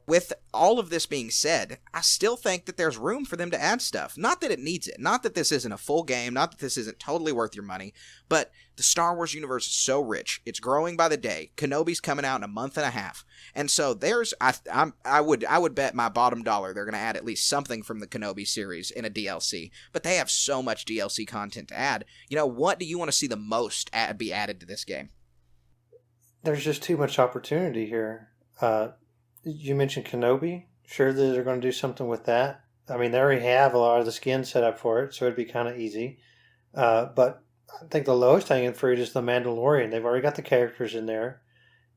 With all of this being said, I still think that there's room for them to add stuff. Not that it needs it. Not that this isn't a full game. Not that this isn't totally worth your money. But the Star Wars universe is so rich. It's growing by the day. Kenobi's coming out in a month and a half. And so I would bet my bottom dollar they're going to add at least something from the Kenobi series in a DLC. But they have so much DLC content to add. What do you want to see the most be added to this game? There's just too much opportunity here. You mentioned Kenobi. Sure that they're going to do something with that. I mean, they already have a lot of the skin set up for it, so it'd be kind of easy. But I think the lowest hanging fruit is the Mandalorian. They've already got the characters in there,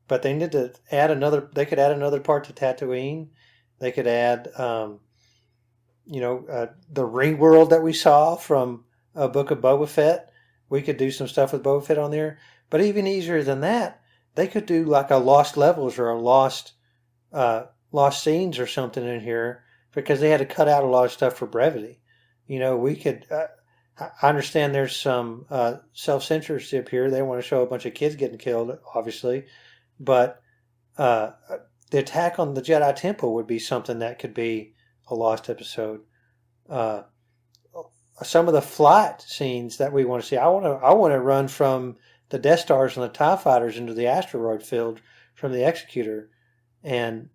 but they need to add another. They could add another part to Tatooine. They could add, the ring world that we saw from a Book of Boba Fett. We could do some stuff with Boba Fett on there. But even easier than that, they could do like a Lost Levels or a Lost scenes or something in here, because they had to cut out a lot of stuff for brevity. We could. I understand there's some self-censorship here. They want to show a bunch of kids getting killed, obviously, but the attack on the Jedi Temple would be something that could be a lost episode. Some of the flight scenes that we want to see. I want to run from the Death Stars and the TIE Fighters into the asteroid field from the Executor. and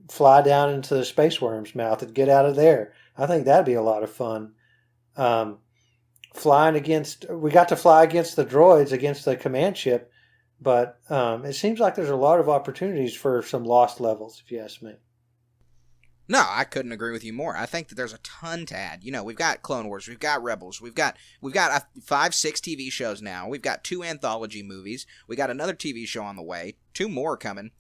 fly down into the space worm's mouth and get out of there. I think that'd be a lot of fun. We got to fly against the droids, against the command ship, but it seems like there's a lot of opportunities for some lost levels, if you ask me. No, I couldn't agree with you more. I think that there's a ton to add. We've got Clone Wars, we've got Rebels, we've got 5-6 TV shows now. We've got 2 anthology movies. We got another TV show on the way, 2 more coming,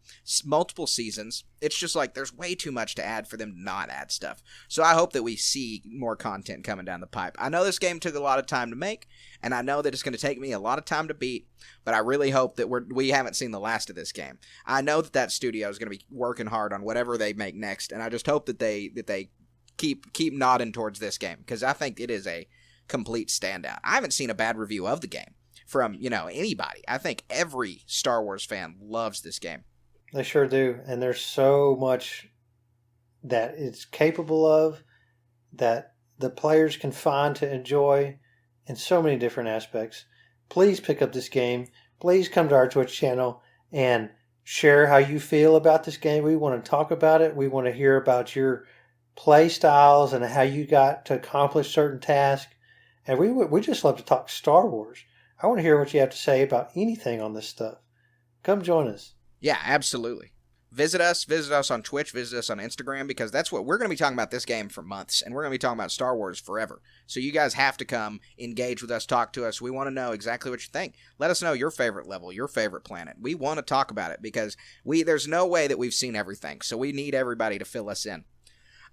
multiple seasons. It's just like there's way too much to add for them to not add stuff. So I hope that we see more content coming down the pipe. I know this game took a lot of time to make, and I know that it's going to take me a lot of time to beat, but I really hope that we haven't seen the last of this game. I know that studio is going to be working hard on whatever they make next, and I just hope that they keep nodding towards this game, because I think it is a complete standout. I haven't seen a bad review of the game from, anybody. I think every Star Wars fan loves this game. They sure do, and there's so much that it's capable of that the players can find to enjoy in so many different aspects. Please pick up this game. Please come to our Twitch channel and share how you feel about this game. We want to talk about it. We want to hear about your play styles and how you got to accomplish certain tasks. And we just love to talk Star Wars. I want to hear what you have to say about anything on this stuff. Come join us. Yeah, absolutely. Visit us on Twitch, visit us on Instagram, because that's what we're going to be talking about this game for months, and we're going to be talking about Star Wars forever. So you guys have to come, engage with us, talk to us. We want to know exactly what you think. Let us know your favorite level, your favorite planet. We want to talk about it, because there's no way that we've seen everything, so we need everybody to fill us in.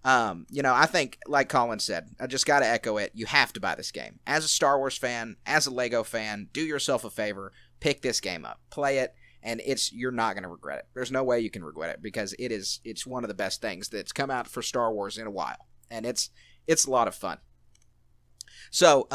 I think, like Colin said, I just got to echo it. You have to buy this game. As a Star Wars fan, as a Lego fan, do yourself a favor, pick this game up, play it, and you're not going to regret it. There's no way you can regret it, because it's one of the best things that's come out for Star Wars in a while, and it's a lot of fun. So,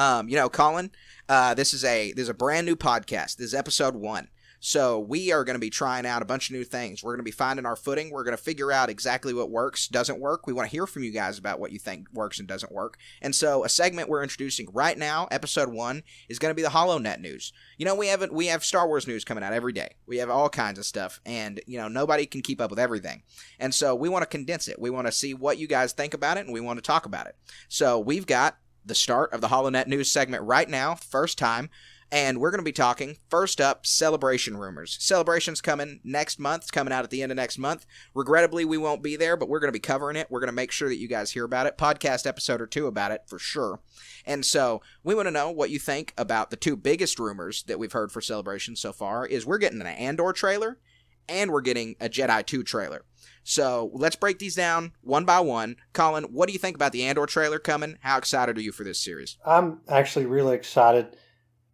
Colin, this is a brand new podcast. This is episode 1. So we are going to be trying out a bunch of new things. We're going to be finding our footing. We're going to figure out exactly what works, doesn't work. We want to hear from you guys about what you think works and doesn't work. And so a segment we're introducing right now, episode 1, is going to be the Holonet news. We have Star Wars news coming out every day. We have all kinds of stuff, and nobody can keep up with everything. And so we want to condense it. We want to see what you guys think about it, and we want to talk about it. So we've got the start of the Holonet news segment right now, first time. And we're going to be talking, first up, Celebration rumors. Celebration's coming next month. It's coming out at the end of next month. Regrettably, we won't be there, but we're going to be covering it. We're going to make sure that you guys hear about it. Podcast episode or 2 about it, for sure. And so we want to know what you think about the 2 biggest rumors that we've heard for Celebration so far. Is we're getting an Andor trailer, and we're getting a Jedi 2 trailer. So let's break these down one by one. Colin, what do you think about the Andor trailer coming? How excited are you for this series? I'm actually really excited.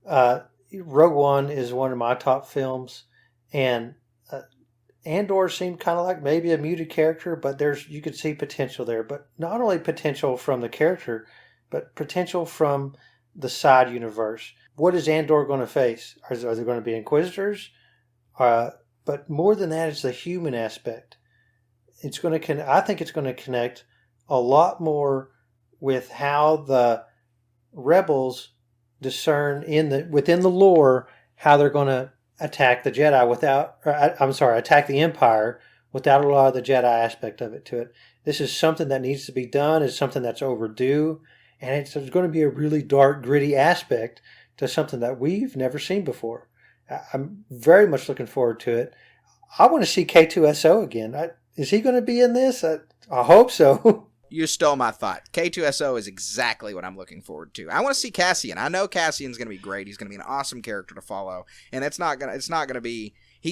Rogue One is one of my top films, and Andor seemed kind of like maybe a muted character, but you could see potential there. But not only potential from the character, but potential from the side universe. What is Andor going to face? Are there going to be Inquisitors? But more than that, it's the human aspect. I think it's going to connect a lot more with how the rebels discern within the lore how they're going to attack the Jedi attack the Empire without a lot of the Jedi aspect of it to it. This is something that needs to be done. It's something that's overdue, and there's going to be a really dark, gritty aspect to something that we've never seen before. I'm very much looking forward to it. I want to see K2SO again. Is he going to be in this? I hope so. You stole my thought. K2SO is exactly what I'm looking forward to. I want to see Cassian. I know Cassian's going to be great. He's going to be an awesome character to follow, and he's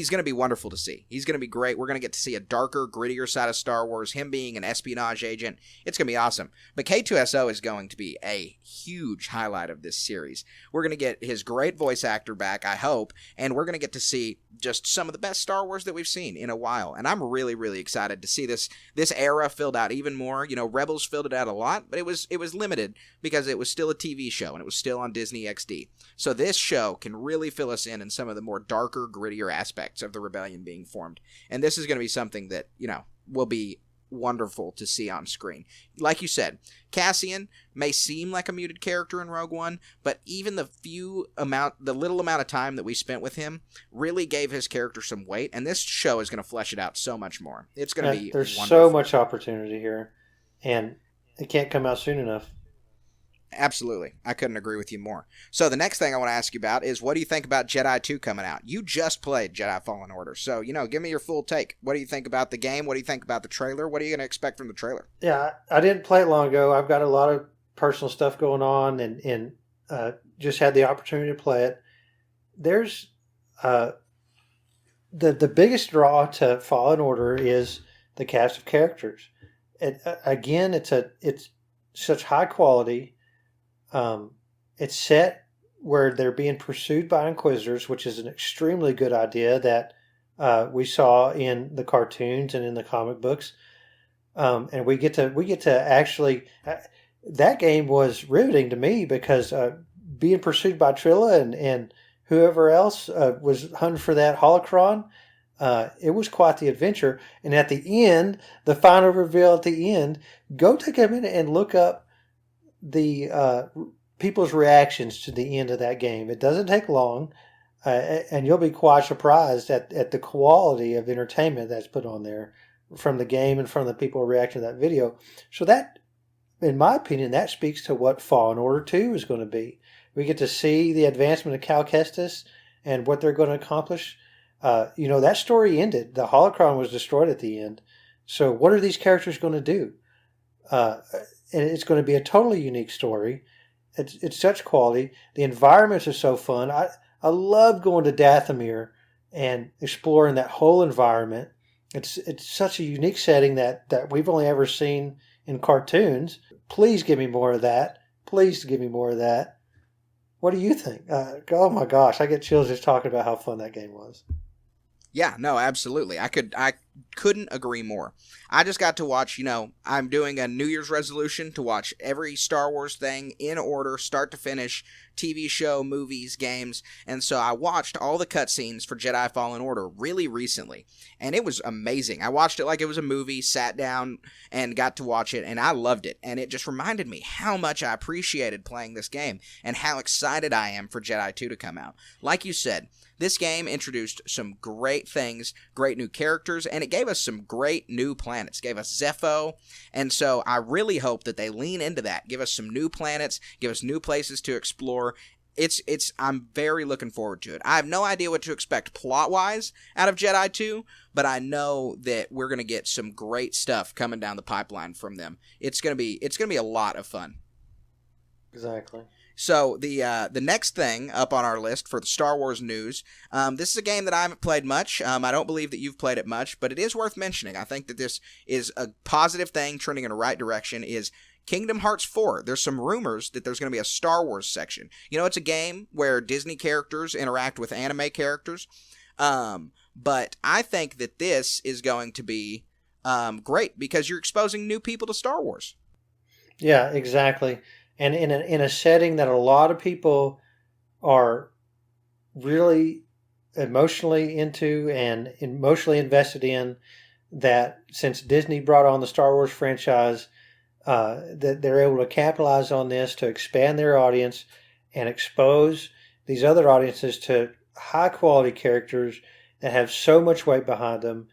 going to be wonderful to see. He's going to be great. We're going to get to see a darker, grittier side of Star Wars, him being an espionage agent. It's going to be awesome. But K2SO is going to be a huge highlight of this series. We're going to get his great voice actor back, I hope, and we're going to get to see just some of the best Star Wars that we've seen in a while. And I'm really, really excited to see this era filled out even more. Rebels filled it out a lot, but it was limited because it was still a TV show and it was still on Disney XD. So this show can really fill us in some of the more darker, grittier aspects of the rebellion being formed. And this is going to be something that, will be wonderful to see on screen. Like you said, Cassian may seem like a muted character in Rogue One, but even the little amount of time that we spent with him really gave his character some weight, and this show is going to flesh it out so much more. It's going to be There's wonderful. so much opportunity here, and it can't come out soon enough. Absolutely. I couldn't agree with you more. So the next thing I want to ask you about is, what do you think about Jedi 2 coming out? You just played Jedi Fallen Order, so, give me your full take. What do you think about the game? What do you think about the trailer? What are you going to expect from the trailer? Yeah, I didn't play it long ago. I've got a lot of personal stuff going on, and just had the opportunity to play it. There's the biggest draw to Fallen Order is the cast of characters. Again, it's such high quality. It's set where they're being pursued by Inquisitors, which is an extremely good idea that we saw in the cartoons and in the comic books. And we get to actually. That game was riveting to me because being pursued by Trilla and whoever else was hunting for that holocron, it was quite the adventure. And at the end, the final reveal at the end, go take a minute and look up the people's reactions to the end of that game. It doesn't take long, and you'll be quite surprised at the quality of entertainment that's put on there from the game and from the people reacting to that video. So that, in my opinion, that speaks to what Fallen Order 2 is going to be. We get to see the advancement of Cal Kestis and what they're going to accomplish. That story ended. The holocron was destroyed at the end. So what are these characters going to do? And it's going to be a totally unique story. It's such quality. The environments are so fun. I love going to Dathomir and exploring that whole environment. It's such a unique setting that we've only ever seen in cartoons. Please give me more of that. Please give me more of that. What do you think? Oh my gosh, I get chills just talking about how fun that game was. Yeah, no, absolutely. I couldn't agree more. I just got to watch, I'm doing a New Year's resolution to watch every Star Wars thing in order, start to finish, TV show, movies, games, and so I watched all the cutscenes for Jedi Fallen Order really recently, and it was amazing. I watched it like it was a movie, sat down, and got to watch it, and I loved it, and it just reminded me how much I appreciated playing this game, and how excited I am for Jedi 2 to come out. Like you said, this game introduced some great things, great new characters, and it gave us some great new planets. It gave us Zepho, and so I really hope that they lean into that, give us some new planets, give us new places to explore. I'm very looking forward to it. I have no idea what to expect plot-wise out of Jedi 2, but I know that we're going to get some great stuff coming down the pipeline from them. It's going to be a lot of fun. Exactly. So the next thing up on our list for the Star Wars news, this is a game that I haven't played much. I don't believe that you've played it much, but it is worth mentioning. I think that this is a positive thing trending in the right direction, is Kingdom Hearts 4. There's some rumors that there's going to be a Star Wars section. It's a game where Disney characters interact with anime characters, but I think that this is going to be great because you're exposing new people to Star Wars. Yeah, exactly. And in a setting that a lot of people are really emotionally into and emotionally invested in, that since Disney brought on the Star Wars franchise, that they're able to capitalize on this to expand their audience and expose these other audiences to high quality characters that have so much weight behind them,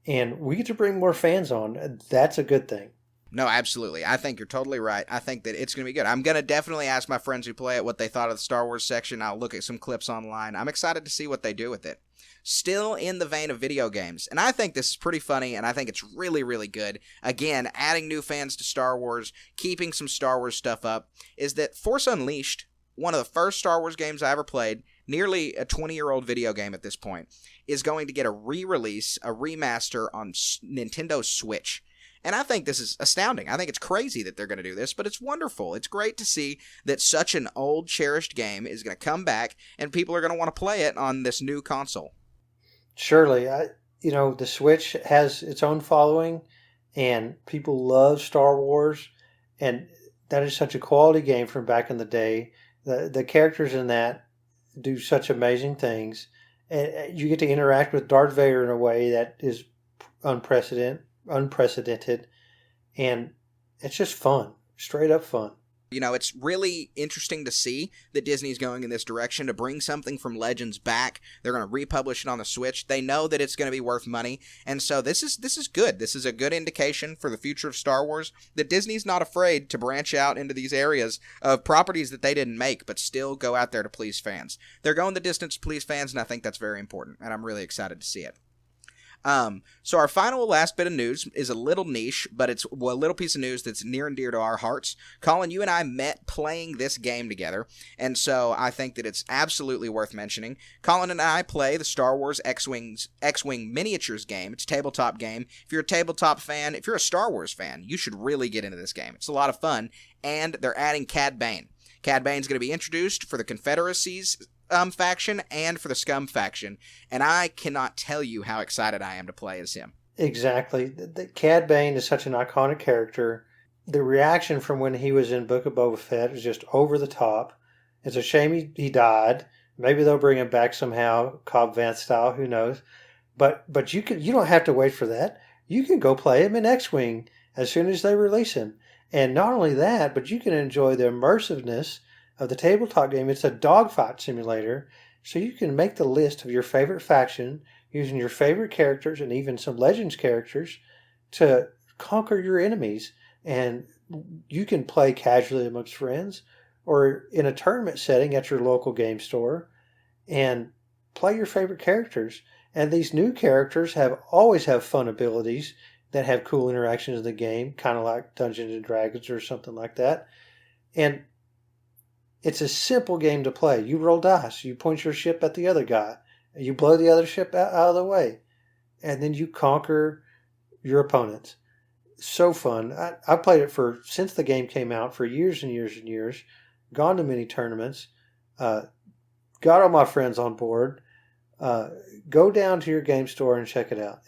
and we get to bring more fans on. That's a good thing. No, absolutely. I think you're totally right. I think that it's going to be good. I'm going to definitely ask my friends who play it what they thought of the Star Wars section. I'll look at some clips online. I'm excited to see what they do with it. Still in the vein of video games, and I think this is pretty funny, and I think it's really, really good. Again, adding new fans to Star Wars, keeping some Star Wars stuff up, is that Force Unleashed, one of the first Star Wars games I ever played, nearly a 20-year-old video game at this point, is going to get a re-release, a remaster on Nintendo Switch. And I think this is astounding. I think it's crazy that they're going to do this, but it's wonderful. It's great to see that such an old, cherished game is going to come back, and people are going to want to play it on this new console. Surely. The Switch has its own following, and people love Star Wars, and that is such a quality game from back in the day. The characters in that do such amazing things. And you get to interact with Darth Vader in a way that is unprecedented. unprecedented, and it's just fun, straight up fun. You know, it's really interesting to see that Disney's going in this direction to bring something from Legends back. They're going to republish it on the Switch. They know that it's going to be worth money, and so this is good. This is a good indication for the future of Star Wars that Disney's not afraid to branch out into these areas of properties that they didn't make, but still go out there to please fans. They're going the distance to please fans, and I think that's very important, and I'm really excited to see it. So our final last bit of news is a little niche, but it's a little piece of news that's near and dear to our hearts. Colin, you and I met playing this game together, and so I think that it's absolutely worth mentioning. Colin and I play the Star Wars X-Wing Miniatures game. It's a tabletop game. If you're a tabletop fan, if you're a Star Wars fan, you should really get into this game. It's a lot of fun, and they're adding Cad Bane. Cad Bane's going to be introduced for the Confederacy's faction and for the Scum faction, and I cannot tell you how excited I am to play as him. Exactly. The Cad Bane is such an iconic character. The reaction from when he was in Book of Boba Fett is just over the top. It's a shame he died. Maybe they'll bring him back somehow, Cobb Vanth style, who knows. But you don't have to wait for that. You can go play him in X-Wing as soon as they release him. And not only that, but you can enjoy the immersiveness of the tabletop game. It's a dogfight simulator, so you can make the list of your favorite faction using your favorite characters and even some Legends characters to conquer your enemies. And you can play casually amongst friends or in a tournament setting at your local game store and play your favorite characters. And these new characters always have fun abilities that have cool interactions in the game, kind of like Dungeons and Dragons or something like that. And it's a simple game to play. You roll dice. You point your ship at the other guy. You blow the other ship out of the way. And then you conquer your opponents. So fun. I played it since the game came out for years and years and years. Gone to many tournaments. Got all my friends on board. Go down to your game store and check it out.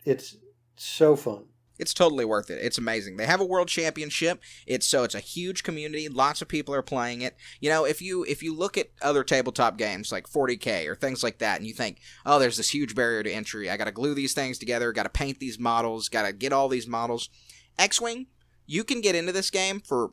It's so fun. It's totally worth it. It's amazing. They have a world championship. It's a huge community. Lots of people are playing it. You know, if you look at other tabletop games like 40K or things like that, and you think, oh, there's this huge barrier to entry. I got to glue these things together. Got to paint these models. Got to get all these models. X-Wing, you can get into this game for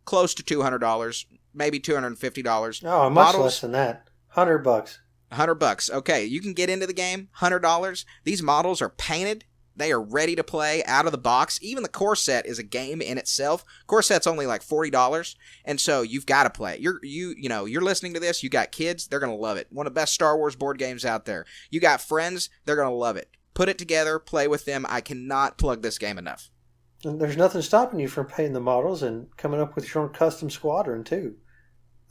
close to $200, maybe $250. Oh, much less than that. $100. $100. Okay, you can get into the game. $100. These models are painted. They are ready to play out of the box. Even the core set is a game in itself. Core set's only like $40, and so you've got to play it. You're listening to this. You got kids, they're gonna love it. One of the best Star Wars board games out there. You got friends, they're gonna love it. Put it together, play with them. I cannot plug this game enough. And there's nothing stopping you from painting the models and coming up with your own custom squadron too.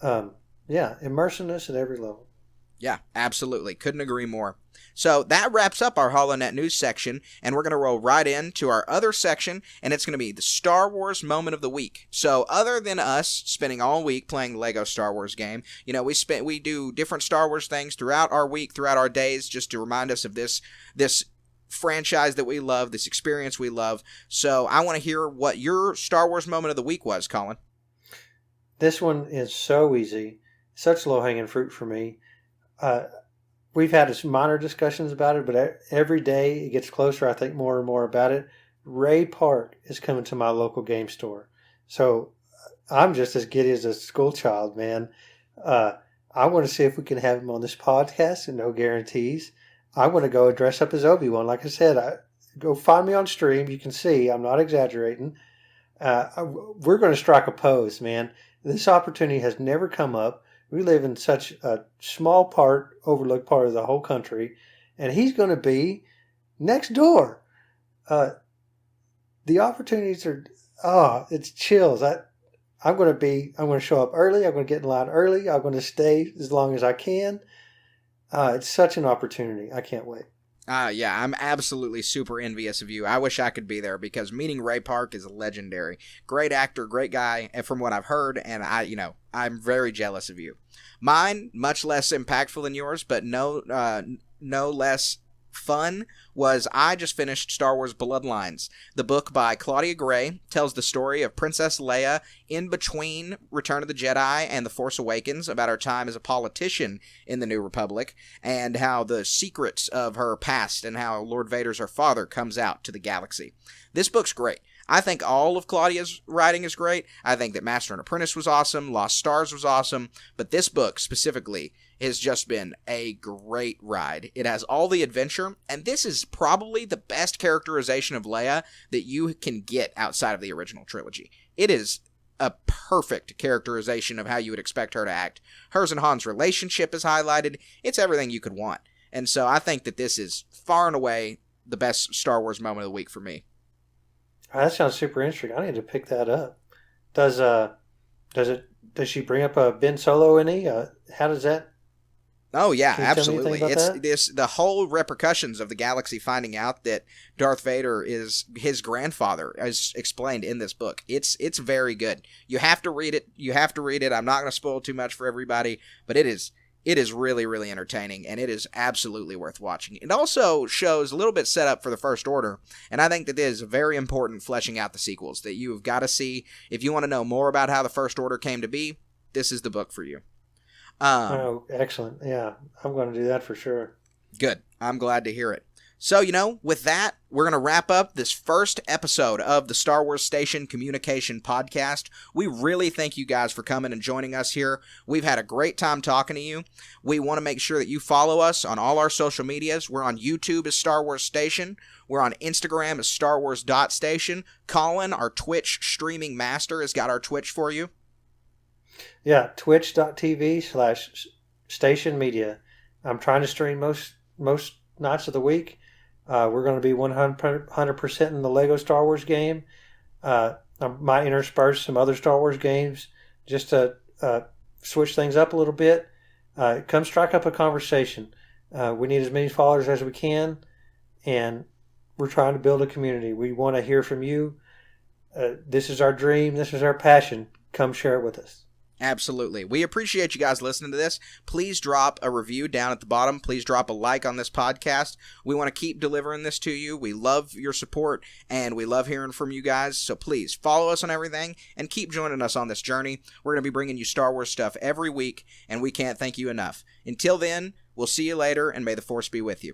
Immersiveness at every level. Yeah, absolutely. Couldn't agree more. So that wraps up our Holonet news section, and we're going to roll right into our other section, and it's going to be the Star Wars moment of the week. So other than us spending all week playing the Lego Star Wars game, you know, we do different Star Wars things throughout our week, throughout our days, just to remind us of this franchise that we love, this experience we love. So I want to hear what your Star Wars moment of the week was, Colin. This one is so easy, such low-hanging fruit for me. We've had some minor discussions about it, but every day it gets closer, I think, more and more about it. Ray Park is coming to my local game store. So I'm just as giddy as a school child, man. I want to see if we can have him on this podcast, and no guarantees. I want to go and dress up as Obi-Wan. Like I said, go find me on stream. You can see I'm not exaggerating. We're going to strike a pose, man. This opportunity has never come up. We live in such a small overlooked part of the whole country, and he's going to be next door. The opportunities it's chills. I'm going to show up early. I'm going to get in line early. I'm going to stay as long as I can. It's such an opportunity. I can't wait. Yeah, I'm absolutely super envious of you. I wish I could be there because meeting Ray Park is legendary. Great actor, great guy, and from what I've heard, and I'm very jealous of you. Mine, much less impactful than yours, but no less fun was I just finished Star Wars Bloodlines. The book by Claudia Gray tells the story of Princess Leia in between Return of the Jedi and The Force Awakens, about her time as a politician in the New Republic, and how the secrets of her past and how Lord Vader's her father comes out to the galaxy. This book's great. I think all of Claudia's writing is great. I think that Master and Apprentice was awesome, Lost Stars was awesome, but this book specifically has just been a great ride. It has all the adventure, and this is probably the best characterization of Leia that you can get outside of the original trilogy. It is a perfect characterization of how you would expect her to act. Hers and Han's relationship is highlighted. It's everything you could want. And so I think that this is far and away the best Star Wars moment of the week for me. That sounds super interesting. I need to pick that up. Does she bring up Ben Solo any? How does that? Oh yeah, Can you tell me absolutely. anything about It's that? the whole repercussions of the galaxy finding out that Darth Vader is his grandfather, as explained in this book. It's very good. You have to read it. I'm not going to spoil too much for everybody, but it is really, really entertaining, and it is absolutely worth watching. It also shows a little bit set up for the First Order, and I think that it is very important fleshing out the sequels that you've got to see. If you want to know more about how the First Order came to be, this is the book for you. Oh, excellent. Yeah, I'm going to do that for sure. Good. I'm glad to hear it. So, with that, we're going to wrap up this first episode of the Star Wars Station Communication Podcast. We really thank you guys for coming and joining us here. We've had a great time talking to you. We want to make sure that you follow us on all our social medias. We're on YouTube as Star Wars Station. We're on Instagram as StarWars.Station. Colin, our Twitch streaming master, has got our Twitch for you. Yeah, twitch.tv/station media. I'm trying to stream most nights of the week. We're going to be 100% in the Lego Star Wars game. I might intersperse some other Star Wars games just to switch things up a little bit. Come strike up a conversation. We need as many followers as we can, and we're trying to build a community. We want to hear from you. This is our dream. This is our passion. Come share it with us. Absolutely. We appreciate you guys listening to this. Please drop a review down at the bottom. Please drop a like on this podcast. We want to keep delivering this to you. We love your support, and we love hearing from you guys. So please follow us on everything and keep joining us on this journey. We're going to be bringing you Star Wars stuff every week, and we can't thank you enough. Until then, we'll see you later, and may the Force be with you.